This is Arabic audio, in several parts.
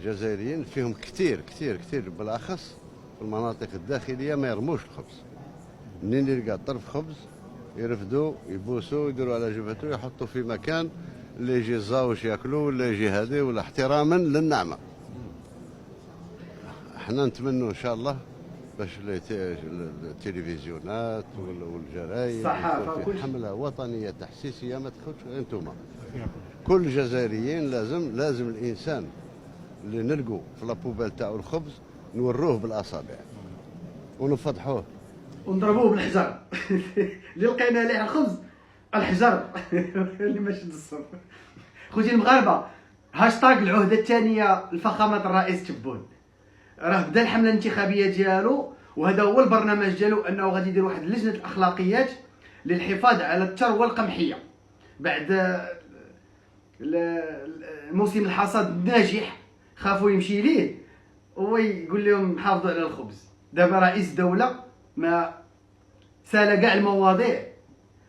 الجزائريين فيهم كثير كثير كثير، بالاخص في المناطق الداخليه ما يرموش الخبز. منين يلقى طرف خبز يرفدوا يبوسوا يديروا على جبهته يحطوا في مكان اللي يجي الزاوش ياكلوا ولا يجي هذه، ولا احتراما للنعمه. احنا نتمنوا ان شاء الله باش التلفزيونات والجرايد الصحافه في حمله وطنيه تحسيسيه ما تدخلش غير انتم. كل الجزائريين لازم الانسان اللي نلقوا في لابوبال تاعو الخبز نوروه بالاصابع ونفضحوه ونضربوه بالحجر. اللي لقينا عليه الخبز الحجر. اللي ما شد الصف. خوتي المغاربه، هاشتاغ العهده الثانيه لفخامه الرئيس تبون راه بدا الحمله الانتخابيه ديالو، وهذا هو البرنامج ديالو، انه غادي يدير واحد لجنه الاخلاقيات للحفاظ على الثروه القمحيه بعد موسم الحصاد الناجح. خافوا يمشي ليه هو يقول لهم حافظوا على الخبز. دابا رئيس دوله ما سال كاع المواضيع.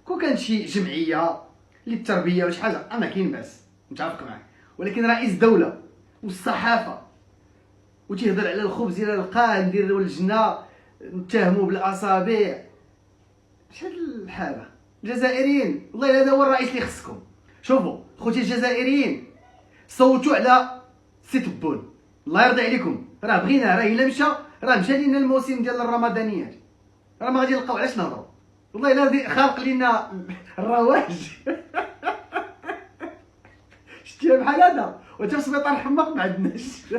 كون كانت شي جمعيه للتربيه ولا شي حاجه انا كاين باس متفق معك، ولكن رئيس دوله والصحافه وتيهضر على الخبز الى لقاه ندير لجنه نتهموا بالاصابع. شحال الحاله الجزائريين؟ والله هذا هو الرئيس اللي خصكم. شوفوا خوتي الجزائريين، صوتوا على سي تبون، الله يرضي عليكم. راه بغيناه، راه الا راه مشى لينا الموسم ديال الرمضانيات، راه ما غادي نلقاو علاش نهضروا. والله الا خالق لينا الرواج. شتيها بحال هذا، وتا في سبيطار الحماق ما عندناش.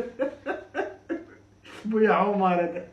بويا عمر هذا.